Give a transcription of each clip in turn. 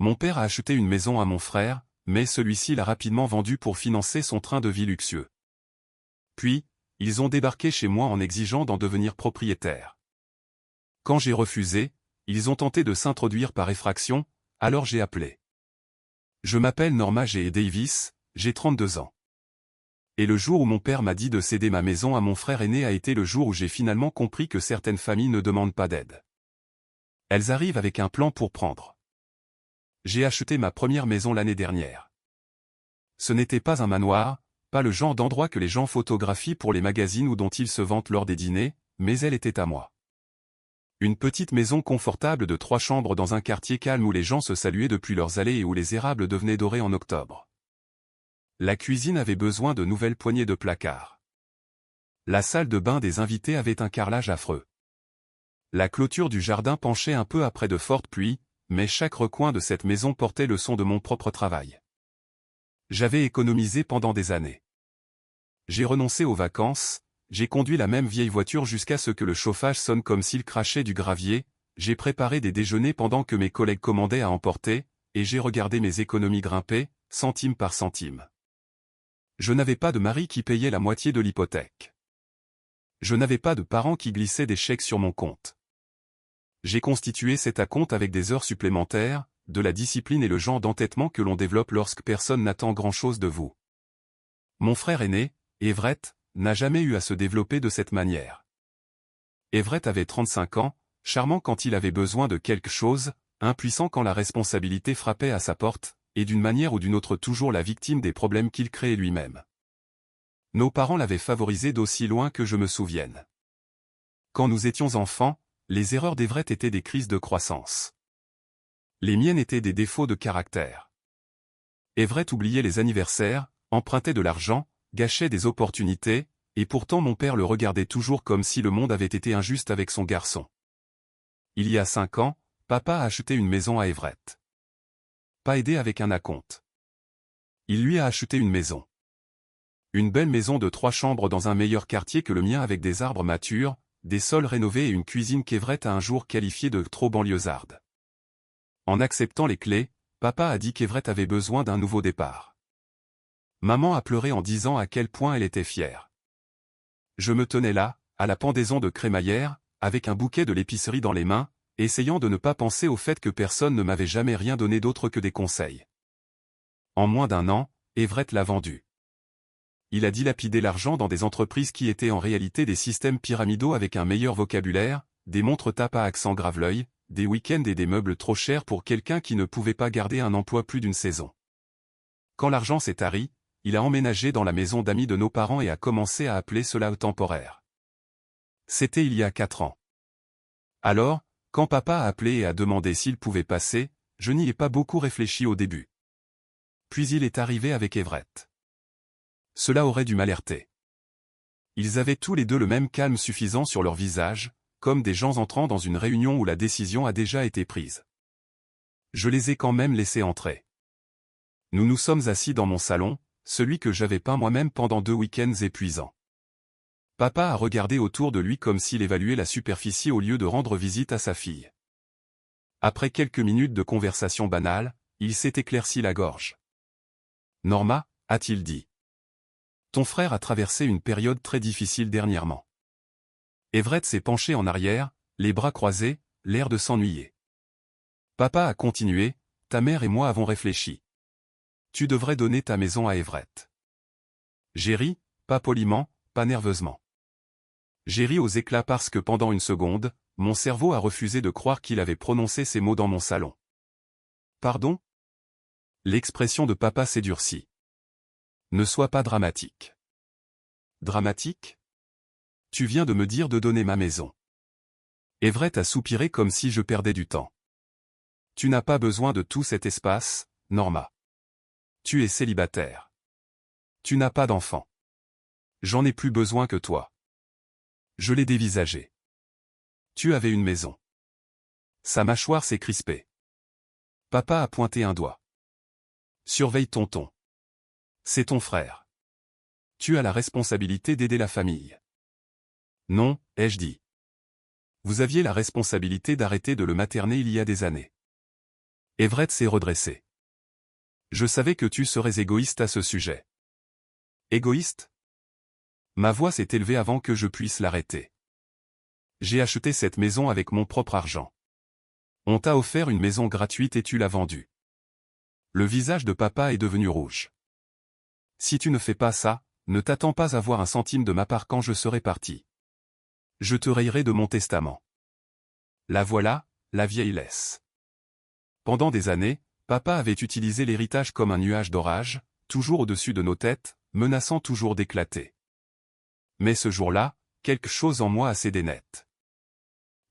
Mon père a acheté une maison à mon frère, mais celui-ci l'a rapidement vendue pour financer son train de vie luxueux. Puis, ils ont débarqué chez moi en exigeant d'en devenir propriétaire. Quand j'ai refusé, ils ont tenté de s'introduire par effraction, alors j'ai appelé. Je m'appelle Norma G. Davis, j'ai 32 ans. Et le jour où mon père m'a dit de céder ma maison à mon frère aîné a été le jour où j'ai finalement compris que certaines familles ne demandent pas d'aide. Elles arrivent avec un plan pour prendre. J'ai acheté ma première maison l'année dernière. Ce n'était pas un manoir, pas le genre d'endroit que les gens photographient pour les magazines ou dont ils se vantent lors des dîners, mais elle était à moi. Une petite maison confortable de 3 chambres dans un quartier calme où les gens se saluaient depuis leurs allées et où les érables devenaient dorés en octobre. La cuisine avait besoin de nouvelles poignées de placards. La salle de bain des invités avait un carrelage affreux. La clôture du jardin penchait un peu après de fortes pluies, mais chaque recoin de cette maison portait le son de mon propre travail. J'avais économisé pendant des années. J'ai renoncé aux vacances, j'ai conduit la même vieille voiture jusqu'à ce que le chauffage sonne comme s'il crachait du gravier, j'ai préparé des déjeuners pendant que mes collègues commandaient à emporter, et j'ai regardé mes économies grimper, centime par centime. Je n'avais pas de mari qui payait la moitié de l'hypothèque. Je n'avais pas de parents qui glissaient des chèques sur mon compte. J'ai constitué cet acompte avec des heures supplémentaires, de la discipline et le genre d'entêtement que l'on développe lorsque personne n'attend grand-chose de vous. Mon frère aîné, Everett, n'a jamais eu à se développer de cette manière. Everett avait 35 ans, charmant quand il avait besoin de quelque chose, impuissant quand la responsabilité frappait à sa porte, et d'une manière ou d'une autre toujours la victime des problèmes qu'il créait lui-même. Nos parents l'avaient favorisé d'aussi loin que je me souvienne. Quand nous étions enfants, les erreurs d'Everett étaient des crises de croissance. Les miennes étaient des défauts de caractère. Everett oubliait les anniversaires, empruntait de l'argent, gâchait des opportunités, et pourtant mon père le regardait toujours comme si le monde avait été injuste avec son garçon. Il y a 5 ans, papa a acheté une maison à Everett. Pas aidé avec un acompte. Il lui a acheté une maison. Une belle maison de 3 chambres dans un meilleur quartier que le mien avec des arbres matures, des sols rénovés et une cuisine qu'Everett a un jour qualifiée de trop banlieusarde. En acceptant les clés, papa a dit qu'Everett avait besoin d'un nouveau départ. Maman a pleuré en disant à quel point elle était fière. Je me tenais là, à la pendaison de crémaillère, avec un bouquet de l'épicerie dans les mains, essayant de ne pas penser au fait que personne ne m'avait jamais rien donné d'autre que des conseils. En moins d'1 an, Everett l'a vendu. Il a dilapidé l'argent dans des entreprises qui étaient en réalité des systèmes pyramidaux avec un meilleur vocabulaire, des montres tape à accent grave-l'œil, des week-ends et des meubles trop chers pour quelqu'un qui ne pouvait pas garder un emploi plus d'une saison. Quand l'argent s'est tari, il a emménagé dans la maison d'amis de nos parents et a commencé à appeler cela temporaire. C'était il y a 4 ans. Alors, quand papa a appelé et a demandé s'il pouvait passer, je n'y ai pas beaucoup réfléchi au début. Puis il est arrivé avec Everett. Cela aurait dû m'alerter. Ils avaient tous les deux le même calme suffisant sur leur visage, comme des gens entrant dans une réunion où la décision a déjà été prise. Je les ai quand même laissés entrer. Nous nous sommes assis dans mon salon, celui que j'avais peint moi-même pendant 2 week-ends épuisants. Papa a regardé autour de lui comme s'il évaluait la superficie au lieu de rendre visite à sa fille. Après quelques minutes de conversation banale, il s'est éclairci la gorge. « Norma » a-t-il dit. « Ton frère a traversé une période très difficile dernièrement. » Everett s'est penché en arrière, les bras croisés, l'air de s'ennuyer. Papa a continué, « Ta mère et moi avons réfléchi. Tu devrais donner ta maison à Everett. » J'ai ri, pas poliment, pas nerveusement. J'ai ri aux éclats parce que pendant une seconde, mon cerveau a refusé de croire qu'il avait prononcé ces mots dans mon salon. « Pardon ?» L'expression de papa s'est durcie. « Ne sois pas dramatique. »« Dramatique ? Tu viens de me dire de donner ma maison. » Everett a soupiré comme si je perdais du temps. « Tu n'as pas besoin de tout cet espace, Norma. Tu es célibataire. Tu n'as pas d'enfant. J'en ai plus besoin que toi. » Je l'ai dévisagé. Tu avais une maison. Sa mâchoire s'est crispée. Papa a pointé un doigt. Surveille tonton. C'est ton frère. Tu as la responsabilité d'aider la famille. Non, ai-je dit. Vous aviez la responsabilité d'arrêter de le materner il y a des années. Everett s'est redressé. Je savais que tu serais égoïste à ce sujet. Égoïste? Ma voix s'est élevée avant que je puisse l'arrêter. J'ai acheté cette maison avec mon propre argent. On t'a offert une maison gratuite et tu l'as vendue. Le visage de papa est devenu rouge. Si tu ne fais pas ça, ne t'attends pas à voir un centime de ma part quand je serai parti. Je te rayerai de mon testament. La voilà, la vieille laisse. Pendant des années, papa avait utilisé l'héritage comme un nuage d'orage, toujours au-dessus de nos têtes, menaçant toujours d'éclater. Mais ce jour-là, quelque chose en moi a cédé net.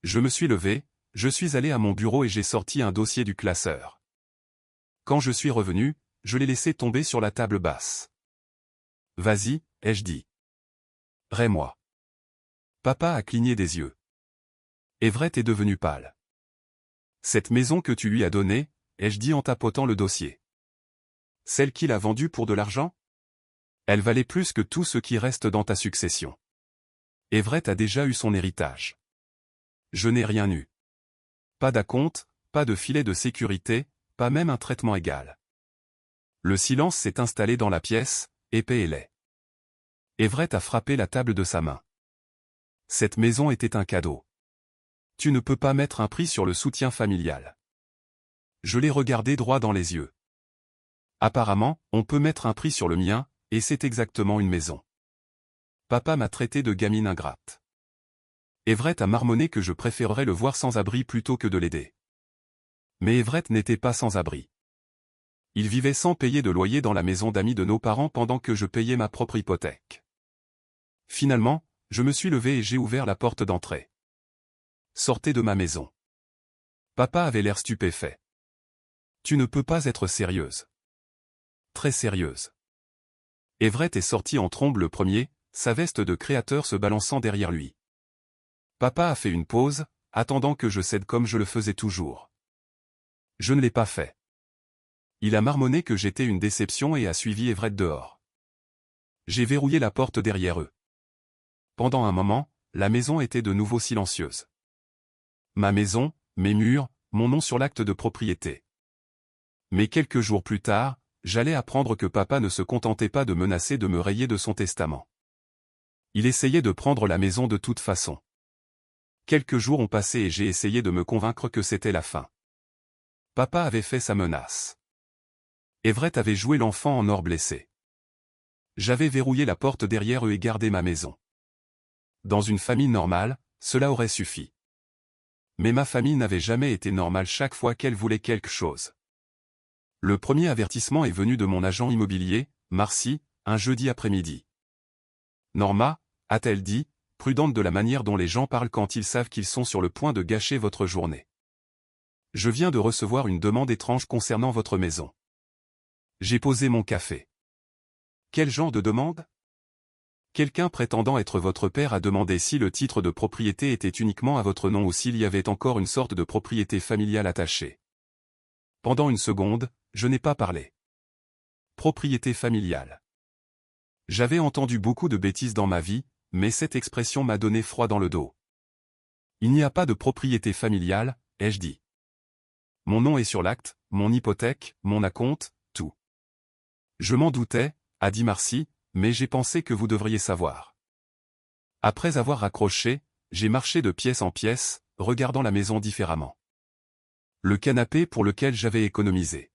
Je me suis levé, je suis allé à mon bureau et j'ai sorti un dossier du classeur. Quand je suis revenu, je l'ai laissé tomber sur la table basse. Vas-y, ai-je dit. Rais-moi. Papa a cligné des yeux. Everett est devenu pâle. Cette maison que tu lui as donnée, ai-je dit en tapotant le dossier. Celle qu'il a vendue pour de l'argent? Elle valait plus que tout ce qui reste dans ta succession. Everett a déjà eu son héritage. Je n'ai rien eu. Pas d'acompte, pas de filet de sécurité, pas même un traitement égal. Le silence s'est installé dans la pièce, épais et laid. Everett a frappé la table de sa main. Cette maison était un cadeau. Tu ne peux pas mettre un prix sur le soutien familial. Je l'ai regardé droit dans les yeux. Apparemment, on peut mettre un prix sur le mien, et c'est exactement une maison. Papa m'a traité de gamine ingrate. Everett a marmonné que je préférerais le voir sans abri plutôt que de l'aider. Mais Everett n'était pas sans abri. Il vivait sans payer de loyer dans la maison d'amis de nos parents pendant que je payais ma propre hypothèque. Finalement, je me suis levé et j'ai ouvert la porte d'entrée. Sortez de ma maison. Papa avait l'air stupéfait. Tu ne peux pas être sérieuse. Très sérieuse. Everett est sorti en trombe le premier, sa veste de créateur se balançant derrière lui. Papa a fait une pause, attendant que je cède comme je le faisais toujours. Je ne l'ai pas fait. Il a marmonné que j'étais une déception et a suivi Everett dehors. J'ai verrouillé la porte derrière eux. Pendant un moment, la maison était de nouveau silencieuse. Ma maison, mes murs, mon nom sur l'acte de propriété. Mais quelques jours plus tard, j'allais apprendre que papa ne se contentait pas de menacer de me rayer de son testament. Il essayait de prendre la maison de toute façon. Quelques jours ont passé et j'ai essayé de me convaincre que c'était la fin. Papa avait fait sa menace. Everett avait joué l'enfant en or blessé. J'avais verrouillé la porte derrière eux et gardé ma maison. Dans une famille normale, cela aurait suffi. Mais ma famille n'avait jamais été normale chaque fois qu'elle voulait quelque chose. Le premier avertissement est venu de mon agent immobilier, Marcy, un jeudi après-midi. Norma, a-t-elle dit, prudente de la manière dont les gens parlent quand ils savent qu'ils sont sur le point de gâcher votre journée. Je viens de recevoir une demande étrange concernant votre maison. J'ai posé mon café. Quel genre de demande? Quelqu'un prétendant être votre père a demandé si le titre de propriété était uniquement à votre nom ou s'il y avait encore une sorte de propriété familiale attachée. Pendant une seconde, je n'ai pas parlé. Propriété familiale. J'avais entendu beaucoup de bêtises dans ma vie, mais cette expression m'a donné froid dans le dos. Il n'y a pas de propriété familiale, ai-je dit. Mon nom est sur l'acte, mon hypothèque, mon acompte, tout. Je m'en doutais, a dit Marcy, mais j'ai pensé que vous devriez savoir. Après avoir raccroché, j'ai marché de pièce en pièce, regardant la maison différemment. Le canapé pour lequel j'avais économisé.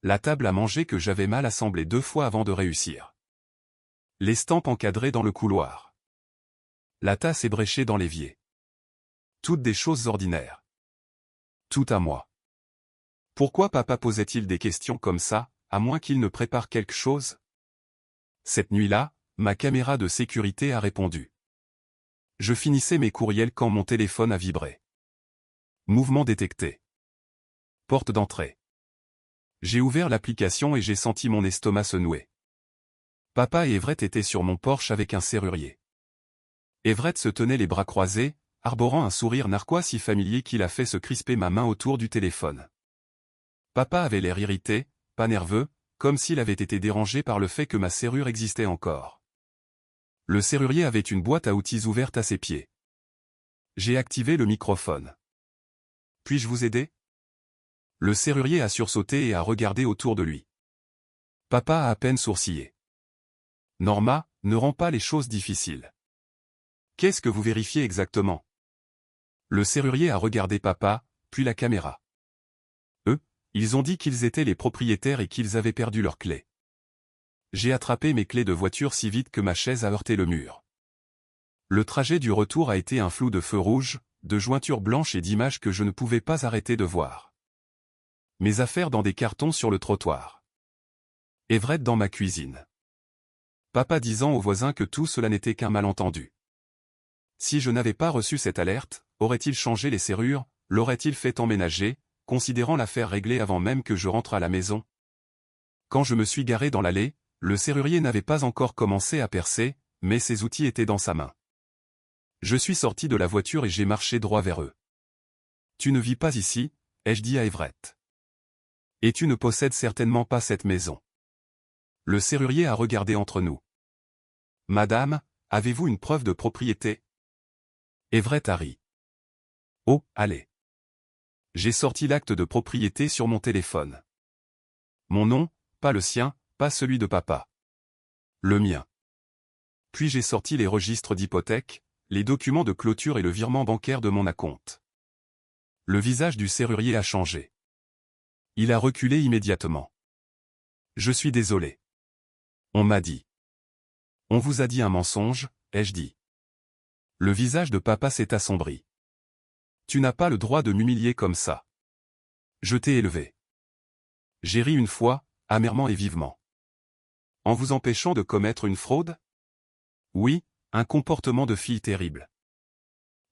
La table à manger que j'avais mal assemblée 2 fois avant de réussir. L'estampe encadrée dans le couloir. La tasse ébréchée dans l'évier. Toutes des choses ordinaires. Tout à moi. Pourquoi papa posait-il des questions comme ça, à moins qu'il ne prépare quelque chose? Cette nuit-là, ma caméra de sécurité a répondu. Je finissais mes courriels quand mon téléphone a vibré. Mouvement détecté. Porte d'entrée. J'ai ouvert l'application et j'ai senti mon estomac se nouer. Papa et Everett étaient sur mon porche avec un serrurier. Everett se tenait les bras croisés, arborant un sourire narquois si familier qu'il a fait se crisper ma main autour du téléphone. Papa avait l'air irrité, pas nerveux, comme s'il avait été dérangé par le fait que ma serrure existait encore. Le serrurier avait une boîte à outils ouverte à ses pieds. J'ai activé le microphone. Puis-je vous aider? Le serrurier a sursauté et a regardé autour de lui. Papa a à peine sourcillé. Norma, ne rend pas les choses difficiles. Qu'est-ce que vous vérifiez exactement? Le serrurier a regardé papa, puis la caméra. Eux, ils ont dit qu'ils étaient les propriétaires et qu'ils avaient perdu leurs clés. J'ai attrapé mes clés de voiture si vite que ma chaise a heurté le mur. Le trajet du retour a été un flou de feux rouges, de jointures blanches et d'images que je ne pouvais pas arrêter de voir. Mes affaires dans des cartons sur le trottoir. Everett dans ma cuisine. Papa disant aux voisins que tout cela n'était qu'un malentendu. Si je n'avais pas reçu cette alerte, aurait-il changé les serrures, l'aurait-il fait emménager, considérant l'affaire réglée avant même que je rentre à la maison? Quand je me suis garé dans l'allée, le serrurier n'avait pas encore commencé à percer, mais ses outils étaient dans sa main. Je suis sorti de la voiture et j'ai marché droit vers eux. Tu ne vis pas ici, ai-je dit à Everett. Et tu ne possèdes certainement pas cette maison. Le serrurier a regardé entre nous. Madame, avez-vous une preuve de propriété? Everett a ri. Oh, allez. J'ai sorti l'acte de propriété sur mon téléphone. Mon nom, pas le sien, pas celui de papa. Le mien. Puis j'ai sorti les registres d'hypothèque, les documents de clôture et le virement bancaire de mon acompte. Le visage du serrurier a changé. Il a reculé immédiatement. Je suis désolé. On m'a dit. On vous a dit un mensonge, ai-je dit. Le visage de papa s'est assombri. Tu n'as pas le droit de m'humilier comme ça. Je t'ai élevé. J'ai ri une fois, amèrement et vivement. En vous empêchant de commettre une fraude? Oui, un comportement de fille terrible.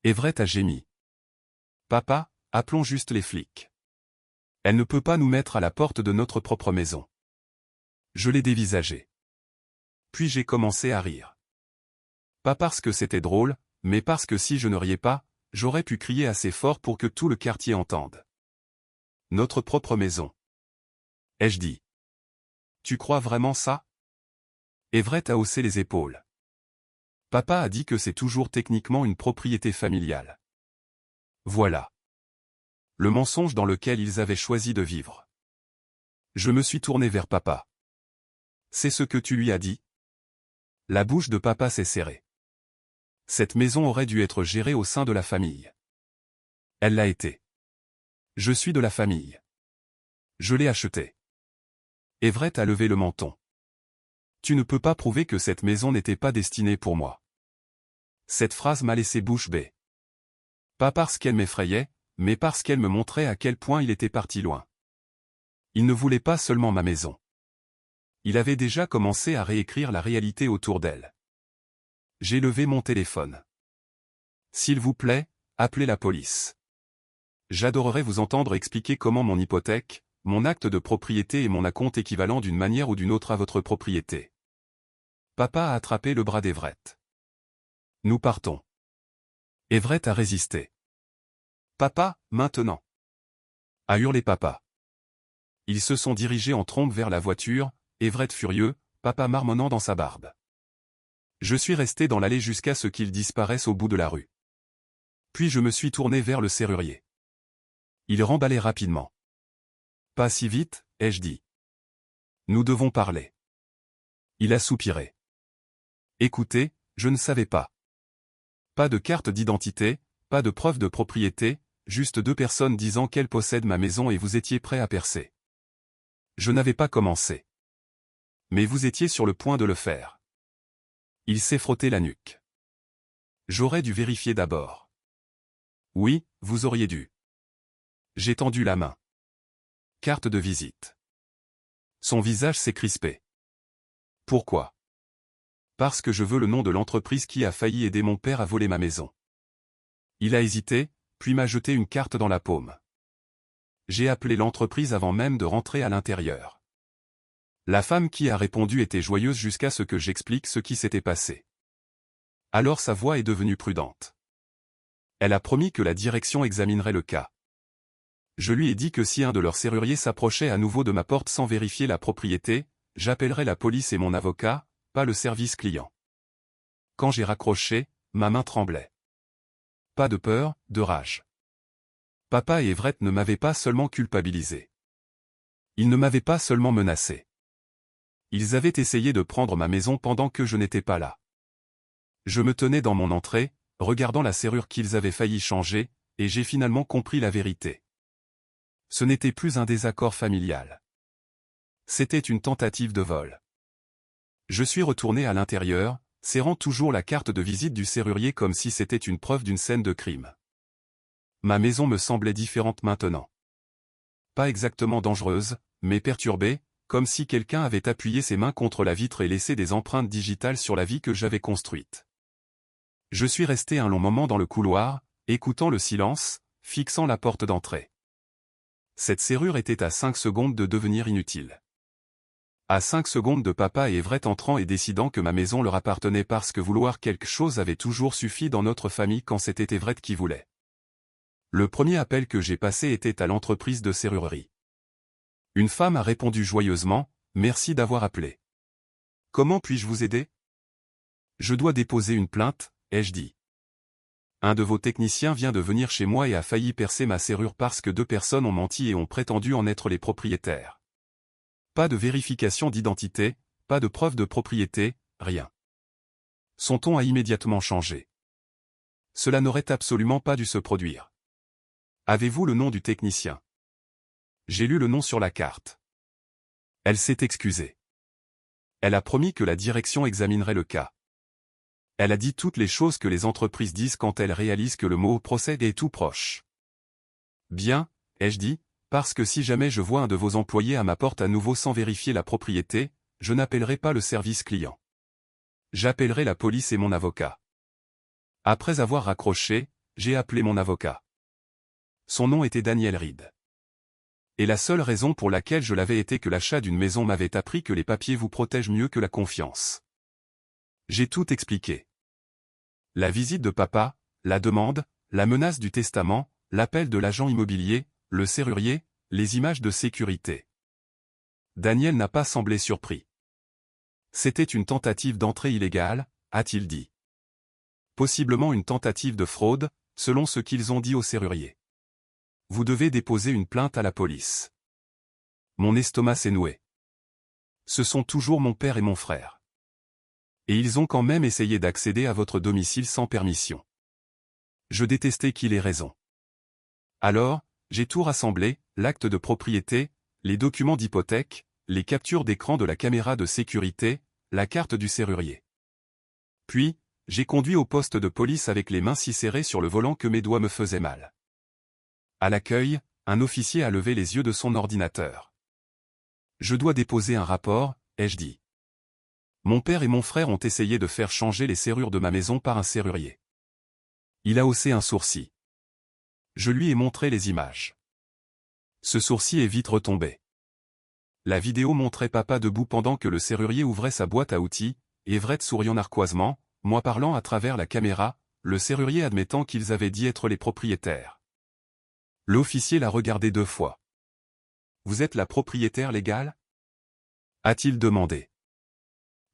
Everett a gémi. Papa, appelons juste les flics. Elle ne peut pas nous mettre à la porte de notre propre maison. Je l'ai dévisagé. Puis j'ai commencé à rire. Pas parce que c'était drôle, mais parce que si je ne riais pas, j'aurais pu crier assez fort pour que tout le quartier entende. Notre propre maison. Ai-je dit. Tu crois vraiment ça? Everett a haussé les épaules. Papa a dit que c'est toujours techniquement une propriété familiale. Voilà. Le mensonge dans lequel ils avaient choisi de vivre. Je me suis tourné vers papa. C'est ce que tu lui as dit? La bouche de papa s'est serrée. Cette maison aurait dû être gérée au sein de la famille. Elle l'a été. Je suis de la famille. Je l'ai achetée. Everett a levé le menton. Tu ne peux pas prouver que cette maison n'était pas destinée pour moi. Cette phrase m'a laissé bouche bée. Pas parce qu'elle m'effrayait, mais parce qu'elle me montrait à quel point il était parti loin. Il ne voulait pas seulement ma maison. Il avait déjà commencé à réécrire la réalité autour d'elle. J'ai levé mon téléphone. S'il vous plaît, appelez la police. J'adorerais vous entendre expliquer comment mon hypothèque, mon acte de propriété et mon acompte équivalent d'une manière ou d'une autre à votre propriété. Papa a attrapé le bras d'Everett. Nous partons. Everett a résisté. Papa, maintenant. A hurlé papa. Ils se sont dirigés en trombe vers la voiture, Everett furieux, papa marmonnant dans sa barbe. Je suis resté dans l'allée jusqu'à ce qu'ils disparaissent au bout de la rue. Puis je me suis tourné vers le serrurier. Il remballait rapidement. Pas si vite, ai-je dit. Nous devons parler. Il a soupiré. Écoutez, je ne savais pas. Pas de carte d'identité, pas de preuve de propriété, juste deux personnes disant qu'elles possèdent ma maison et vous étiez prêt à percer. Je n'avais pas commencé. Mais vous étiez sur le point de le faire. Il s'est frotté la nuque. J'aurais dû vérifier d'abord. Oui, vous auriez dû. J'ai tendu la main. Carte de visite. Son visage s'est crispé. Pourquoi? Parce que je veux le nom de l'entreprise qui a failli aider mon père à voler ma maison. Il a hésité, puis m'a jeté une carte dans la paume. J'ai appelé l'entreprise avant même de rentrer à l'intérieur. La femme qui a répondu était joyeuse jusqu'à ce que j'explique ce qui s'était passé. Alors sa voix est devenue prudente. Elle a promis que la direction examinerait le cas. Je lui ai dit que si un de leurs serruriers s'approchait à nouveau de ma porte sans vérifier la propriété, j'appellerais la police et mon avocat, pas le service client. Quand j'ai raccroché, ma main tremblait. Pas de peur, de rage. Papa et Everett ne m'avaient pas seulement culpabilisé. Ils ne m'avaient pas seulement menacé. Ils avaient essayé de prendre ma maison pendant que je n'étais pas là. Je me tenais dans mon entrée, regardant la serrure qu'ils avaient failli changer, et j'ai finalement compris la vérité. Ce n'était plus un désaccord familial. C'était une tentative de vol. Je suis retourné à l'intérieur, serrant toujours la carte de visite du serrurier comme si c'était une preuve d'une scène de crime. Ma maison me semblait différente maintenant. Pas exactement dangereuse, mais perturbée, comme si quelqu'un avait appuyé ses mains contre la vitre et laissé des empreintes digitales sur la vie que j'avais construite. Je suis resté un long moment dans le couloir, écoutant le silence, fixant la porte d'entrée. Cette serrure était à 5 secondes de devenir inutile. À 5 secondes de papa et Everett entrant et décidant que ma maison leur appartenait parce que vouloir quelque chose avait toujours suffi dans notre famille quand c'était Everett qui voulait. Le premier appel que j'ai passé était à l'entreprise de serrurerie. Une femme a répondu joyeusement, « Merci d'avoir appelé. Comment puis-je vous aider ?»« Je dois déposer une plainte, » ai-je dit. Un de vos techniciens vient de venir chez moi et a failli percer ma serrure parce que 2 personnes ont menti et ont prétendu en être les propriétaires. Pas de vérification d'identité, pas de preuve de propriété, rien. Son ton a immédiatement changé. Cela n'aurait absolument pas dû se produire. Avez-vous le nom du technicien? J'ai lu le nom sur la carte. Elle s'est excusée. Elle a promis que la direction examinerait le cas. Elle a dit toutes les choses que les entreprises disent quand elles réalisent que le mot procès est tout proche. Bien, ai-je dit, parce que si jamais je vois un de vos employés à ma porte à nouveau sans vérifier la propriété, je n'appellerai pas le service client. J'appellerai la police et mon avocat. Après avoir raccroché, j'ai appelé mon avocat. Son nom était Daniel Reed. Et la seule raison pour laquelle je l'avais était que l'achat d'une maison m'avait appris que les papiers vous protègent mieux que la confiance. J'ai tout expliqué. La visite de papa, la demande, la menace du testament, l'appel de l'agent immobilier, le serrurier, les images de sécurité. Daniel n'a pas semblé surpris. C'était une tentative d'entrée illégale, a-t-il dit. Possiblement une tentative de fraude, selon ce qu'ils ont dit au serrurier. Vous devez déposer une plainte à la police. Mon estomac s'est noué. Ce sont toujours mon père et mon frère. Et ils ont quand même essayé d'accéder à votre domicile sans permission. Je détestais qu'il ait raison. Alors, j'ai tout rassemblé, l'acte de propriété, les documents d'hypothèque, les captures d'écran de la caméra de sécurité, la carte du serrurier. Puis, j'ai conduit au poste de police avec les mains si serrées sur le volant que mes doigts me faisaient mal. À l'accueil, un officier a levé les yeux de son ordinateur. Je dois déposer un rapport, ai-je dit. Mon père et mon frère ont essayé de faire changer les serrures de ma maison par un serrurier. Il a haussé un sourcil. Je lui ai montré les images. Ce sourcil est vite retombé. La vidéo montrait papa debout pendant que le serrurier ouvrait sa boîte à outils, Everett souriant narquoisement, moi parlant à travers la caméra, le serrurier admettant qu'ils avaient dit être les propriétaires. L'officier l'a regardé 2 fois. « Vous êtes la propriétaire légale ?» a-t-il demandé.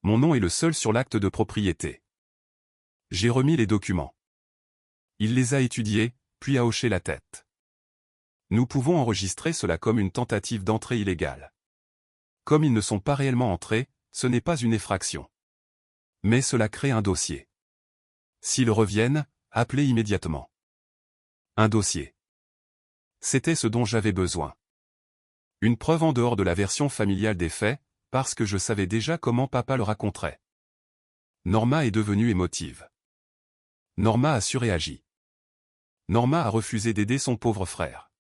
Mon nom est le seul sur l'acte de propriété. J'ai remis les documents. Il les a étudiés, puis a hoché la tête. Nous pouvons enregistrer cela comme une tentative d'entrée illégale. Comme ils ne sont pas réellement entrés, ce n'est pas une effraction. Mais cela crée un dossier. S'ils reviennent, appelez immédiatement. Un dossier. C'était ce dont j'avais besoin. Une preuve en dehors de la version familiale des faits, parce que je savais déjà comment papa le raconterait. Norma est devenue émotive. Norma a surréagi. Norma a refusé d'aider son pauvre frère.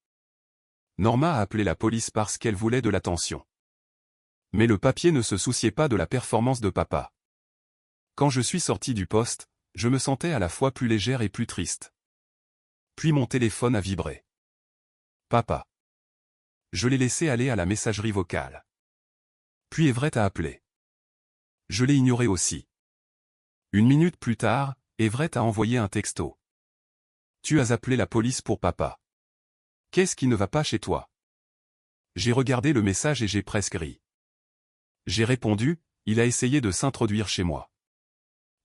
Norma a appelé la police parce qu'elle voulait de l'attention. Mais le papier ne se souciait pas de la performance de papa. Quand je suis sorti du poste, je me sentais à la fois plus légère et plus triste. Puis mon téléphone a vibré. Papa. Je l'ai laissé aller à la messagerie vocale. Puis Everett a appelé. Je l'ai ignoré aussi. 1 minute plus tard, Everett a envoyé un texto. Tu as appelé la police pour papa. Qu'est-ce qui ne va pas chez toi? J'ai regardé le message et j'ai presque ri. J'ai répondu, il a essayé de s'introduire chez moi.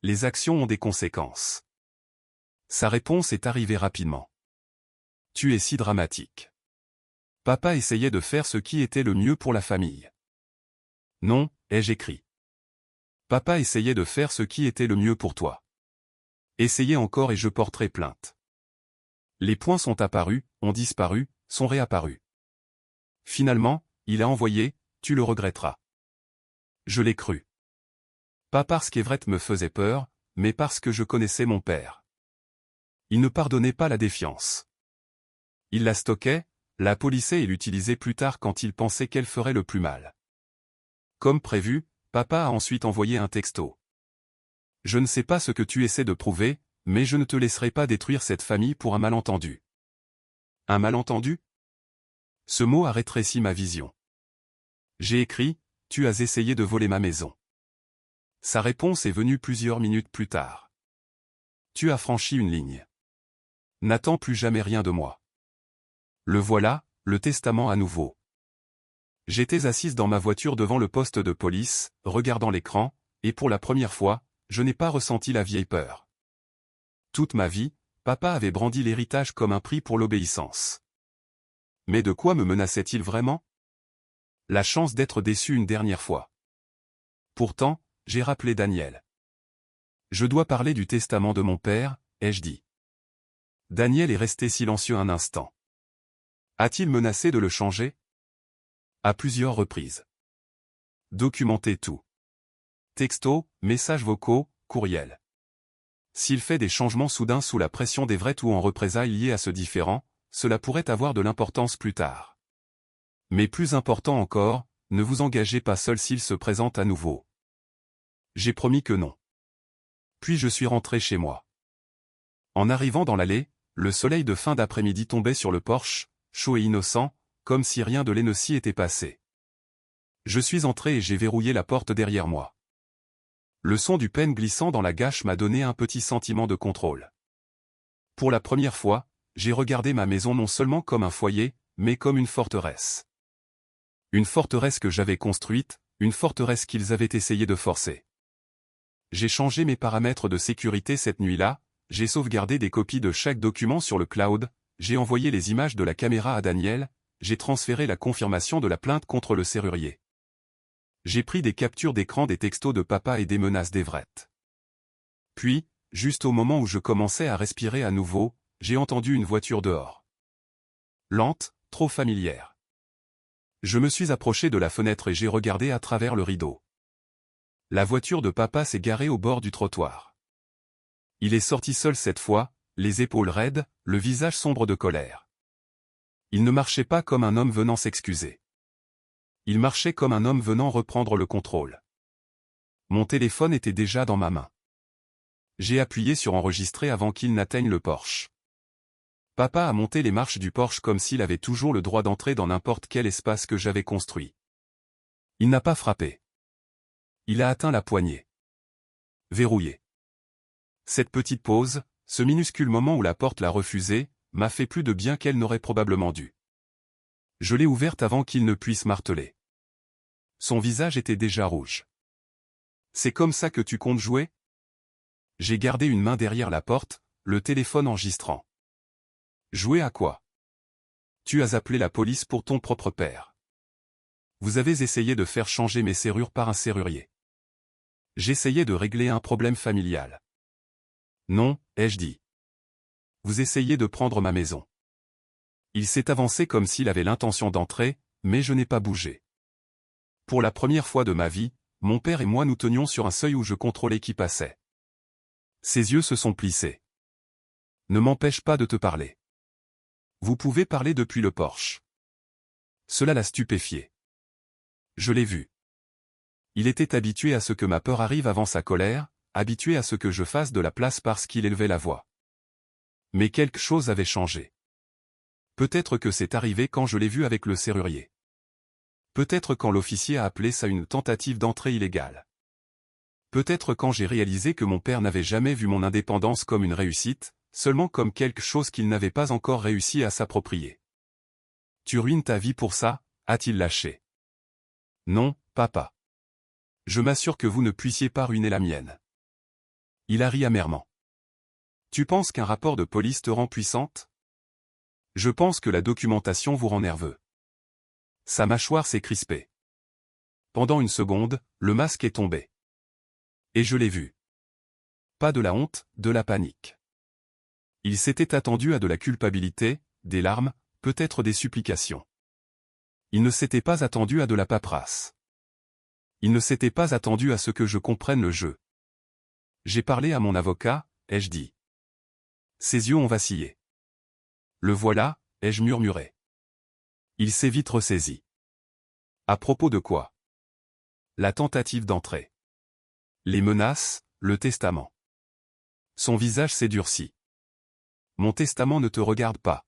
Les actions ont des conséquences. Sa réponse est arrivée rapidement. Tu es si dramatique. Papa essayait de faire ce qui était le mieux pour la famille. Non, ai-je écrit. Papa essayait de faire ce qui était le mieux pour toi. Essayez encore et je porterai plainte. Les points sont apparus, ont disparu, sont réapparus. Finalement, il a envoyé, tu le regretteras. Je l'ai cru. Pas parce qu'Everett me faisait peur, mais parce que je connaissais mon père. Il ne pardonnait pas la défiance. Il la stockait, la polissait et l'utilisait plus tard quand il pensait qu'elle ferait le plus mal. Comme prévu, papa a ensuite envoyé un texto. Je ne sais pas ce que tu essaies de prouver, mais je ne te laisserai pas détruire cette famille pour un malentendu. Un malentendu? Ce mot a rétréci ma vision. J'ai écrit, tu as essayé de voler ma maison. Sa réponse est venue plusieurs minutes plus tard. Tu as franchi une ligne. N'attends plus jamais rien de moi. Le voilà, le testament à nouveau. J'étais assise dans ma voiture devant le poste de police, regardant l'écran, et pour la première fois, je n'ai pas ressenti la vieille peur. Toute ma vie, papa avait brandi l'héritage comme un prix pour l'obéissance. Mais de quoi me menaçait-il vraiment? La chance d'être déçu une dernière fois. Pourtant, j'ai rappelé Daniel. Je dois parler du testament de mon père, ai-je dit. Daniel est resté silencieux un instant. A-t-il menacé de le changer? À plusieurs reprises. Documentez tout. Textos, messages vocaux, courriels. S'il fait des changements soudains sous la pression d'Everett ou en représailles liées à ce différend, cela pourrait avoir de l'importance plus tard. Mais plus important encore, ne vous engagez pas seul s'il se présente à nouveau. J'ai promis que non. Puis je suis rentré chez moi. En arrivant dans l'allée, le soleil de fin d'après-midi tombait sur le porche, chaud et innocent, comme si rien de l'aine s'y était passé. Je suis entré et j'ai verrouillé la porte derrière moi. Le son du pêne glissant dans la gâche m'a donné un petit sentiment de contrôle. Pour la première fois, j'ai regardé ma maison non seulement comme un foyer, mais comme une forteresse. Une forteresse que j'avais construite, une forteresse qu'ils avaient essayé de forcer. J'ai changé mes paramètres de sécurité cette nuit-là, j'ai sauvegardé des copies de chaque document sur le cloud, j'ai envoyé les images de la caméra à Daniel, j'ai transféré la confirmation de la plainte contre le serrurier. J'ai pris des captures d'écran des textos de papa et des menaces d'Everett. Puis, juste au moment où je commençais à respirer à nouveau, j'ai entendu une voiture dehors. Lente, trop familière. Je me suis approché de la fenêtre et j'ai regardé à travers le rideau. La voiture de papa s'est garée au bord du trottoir. Il est sorti seul cette fois, les épaules raides, le visage sombre de colère. Il ne marchait pas comme un homme venant s'excuser. Il marchait comme un homme venant reprendre le contrôle. Mon téléphone était déjà dans ma main. J'ai appuyé sur enregistrer avant qu'il n'atteigne le porche. Papa a monté les marches du porche comme s'il avait toujours le droit d'entrer dans n'importe quel espace que j'avais construit. Il n'a pas frappé. Il a atteint la poignée. Verrouillé. Cette petite pause, ce minuscule moment où la porte l'a refusé, m'a fait plus de bien qu'elle n'aurait probablement dû. Je l'ai ouverte avant qu'il ne puisse marteler. Son visage était déjà rouge. C'est comme ça que tu comptes jouer? J'ai gardé une main derrière la porte, le téléphone enregistrant. Jouer à quoi? Tu as appelé la police pour ton propre père. Vous avez essayé de faire changer mes serrures par un serrurier. J'essayais de régler un problème familial. Non, ai-je dit. Vous essayez de prendre ma maison. Il s'est avancé comme s'il avait l'intention d'entrer, mais je n'ai pas bougé. Pour la première fois de ma vie, mon père et moi nous tenions sur un seuil où je contrôlais qui passait. Ses yeux se sont plissés. Ne m'empêche pas de te parler. Vous pouvez parler depuis le porche. Cela l'a stupéfié. Je l'ai vu. Il était habitué à ce que ma peur arrive avant sa colère, habitué à ce que je fasse de la place parce qu'il élevait la voix. Mais quelque chose avait changé. Peut-être que c'est arrivé quand je l'ai vu avec le serrurier. Peut-être quand l'officier a appelé ça une tentative d'entrée illégale. Peut-être quand j'ai réalisé que mon père n'avait jamais vu mon indépendance comme une réussite, seulement comme quelque chose qu'il n'avait pas encore réussi à s'approprier. Tu ruines ta vie pour ça, a-t-il lâché. Non, papa. Je m'assure que vous ne puissiez pas ruiner la mienne. Il a ri amèrement. Tu penses qu'un rapport de police te rend puissante? Je pense que la documentation vous rend nerveux. Sa mâchoire s'est crispée. Pendant une seconde, le masque est tombé. Et je l'ai vu. Pas de la honte, de la panique. Il s'était attendu à de la culpabilité, des larmes, peut-être des supplications. Il ne s'était pas attendu à de la paperasse. Il ne s'était pas attendu à ce que je comprenne le jeu. J'ai parlé à mon avocat, ai-je dit. Ses yeux ont vacillé. Le voilà, ai-je murmuré. Il s'est vite ressaisi. À propos de quoi? La tentative d'entrée. Les menaces, le testament. Son visage s'est durci. Mon testament ne te regarde pas.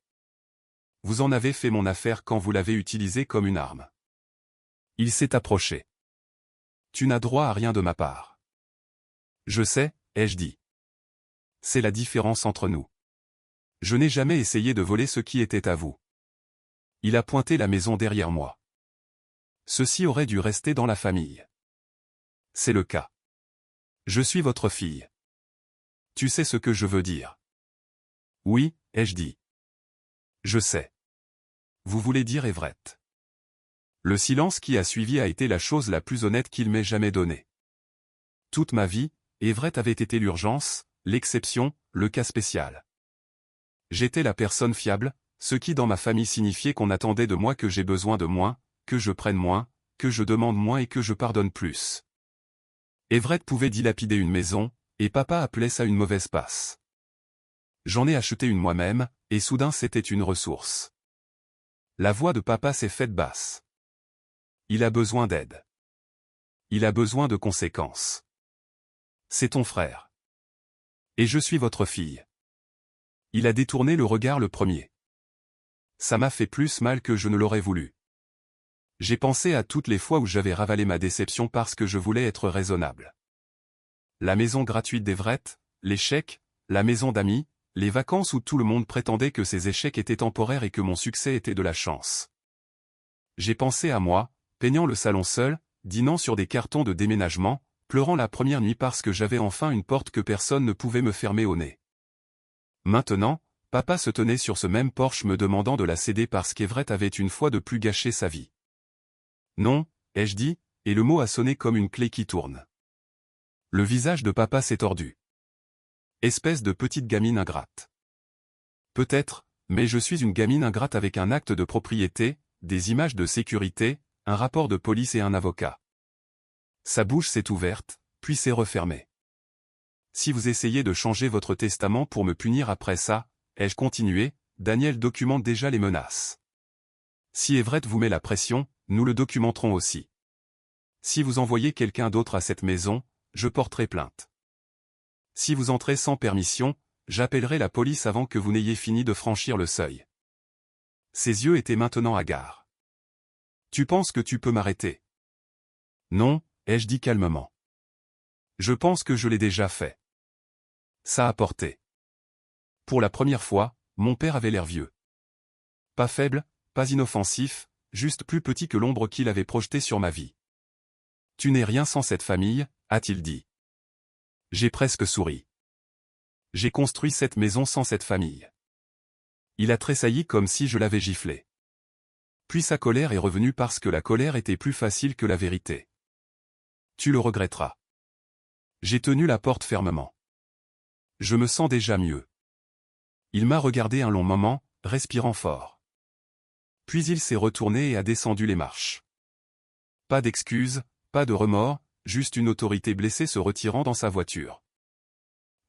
Vous en avez fait mon affaire quand vous l'avez utilisé comme une arme. Il s'est approché. Tu n'as droit à rien de ma part. Je sais, ai-je dit. C'est la différence entre nous. Je n'ai jamais essayé de voler ce qui était à vous. Il a pointé la maison derrière moi. Ceci aurait dû rester dans la famille. C'est le cas. Je suis votre fille. Tu sais ce que je veux dire. Oui, ai-je dit. Je sais. Vous voulez dire Everett. Le silence qui a suivi a été la chose la plus honnête qu'il m'ait jamais donnée. Toute ma vie, Everett avait été l'urgence, l'exception, le cas spécial. J'étais la personne fiable, ce qui dans ma famille signifiait qu'on attendait de moi que j'ai besoin de moins, que je prenne moins, que je demande moins et que je pardonne plus. Everett pouvait dilapider une maison, et papa appelait ça une mauvaise passe. J'en ai acheté une moi-même, et soudain c'était une ressource. La voix de papa s'est faite basse. Il a besoin d'aide. Il a besoin de conséquences. C'est ton frère. Et je suis votre fille. Il a détourné le regard le premier. Ça m'a fait plus mal que je ne l'aurais voulu. J'ai pensé à toutes les fois où j'avais ravalé ma déception parce que je voulais être raisonnable. La maison gratuite d'Everett, l'échec, la maison d'amis, les vacances où tout le monde prétendait que ces échecs étaient temporaires et que mon succès était de la chance. J'ai pensé à moi, peignant le salon seul, dînant sur des cartons de déménagement, pleurant la première nuit parce que j'avais enfin une porte que personne ne pouvait me fermer au nez. Maintenant, papa se tenait sur ce même porche me demandant de la céder parce qu'Everett avait une fois de plus gâché sa vie. Non, ai-je dit, et le mot a sonné comme une clé qui tourne. Le visage de papa s'est tordu. Espèce de petite gamine ingrate. Peut-être, mais je suis une gamine ingrate avec un acte de propriété, des images de sécurité, un rapport de police et un avocat. Sa bouche s'est ouverte, puis s'est refermée. Si vous essayez de changer votre testament pour me punir après ça, ai-je continué, Daniel documente déjà les menaces. Si Everett vous met la pression, nous le documenterons aussi. Si vous envoyez quelqu'un d'autre à cette maison, je porterai plainte. Si vous entrez sans permission, j'appellerai la police avant que vous n'ayez fini de franchir le seuil. Ses yeux étaient maintenant hagards. Tu penses que tu peux m'arrêter? Non, ai-je dit calmement. Je pense que je l'ai déjà fait. Ça a porté. Pour la première fois, mon père avait l'air vieux. Pas faible, pas inoffensif, juste plus petit que l'ombre qu'il avait projetée sur ma vie. Tu n'es rien sans cette famille, a-t-il dit. J'ai presque souri. J'ai construit cette maison sans cette famille. Il a tressailli comme si je l'avais giflé. Puis sa colère est revenue parce que la colère était plus facile que la vérité. Tu le regretteras. J'ai tenu la porte fermement. Je me sens déjà mieux. Il m'a regardé un long moment, respirant fort. Puis il s'est retourné et a descendu les marches. Pas d'excuses, pas de remords, juste une autorité blessée se retirant dans sa voiture.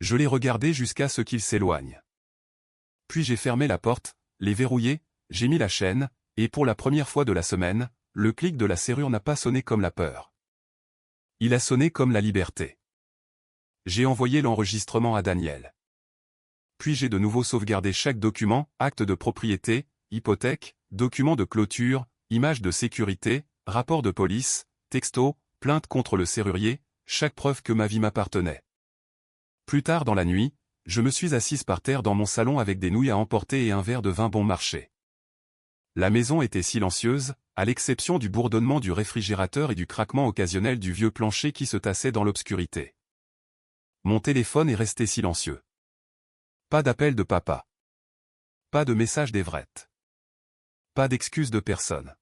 Je l'ai regardé jusqu'à ce qu'il s'éloigne. Puis j'ai fermé la porte, l'ai verrouillée, j'ai mis la chaîne, et pour la première fois de la semaine, le clic de la serrure n'a pas sonné comme la peur. Il a sonné comme la liberté. J'ai envoyé l'enregistrement à Daniel. Puis j'ai de nouveau sauvegardé chaque document, acte de propriété, hypothèque, document de clôture, image de sécurité, rapport de police, texto, plainte contre le serrurier, chaque preuve que ma vie m'appartenait. Plus tard dans la nuit, je me suis assise par terre dans mon salon avec des nouilles à emporter et un verre de vin bon marché. La maison était silencieuse, à l'exception du bourdonnement du réfrigérateur et du craquement occasionnel du vieux plancher qui se tassait dans l'obscurité. Mon téléphone est resté silencieux. Pas d'appel de papa. Pas de message d'Everett. Pas d'excuse de personne.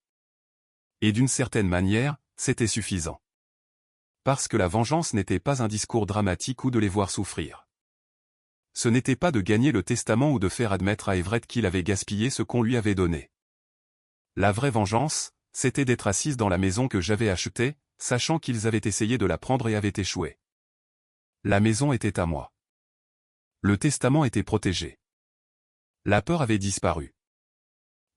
Et d'une certaine manière, c'était suffisant. Parce que la vengeance n'était pas un discours dramatique ou de les voir souffrir. Ce n'était pas de gagner le testament ou de faire admettre à Everett qu'il avait gaspillé ce qu'on lui avait donné. La vraie vengeance, c'était d'être assise dans la maison que j'avais achetée, sachant qu'ils avaient essayé de la prendre et avaient échoué. La maison était à moi. Le testament était protégé. La peur avait disparu.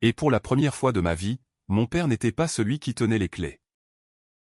Et pour la première fois de ma vie, mon père n'était pas celui qui tenait les clés.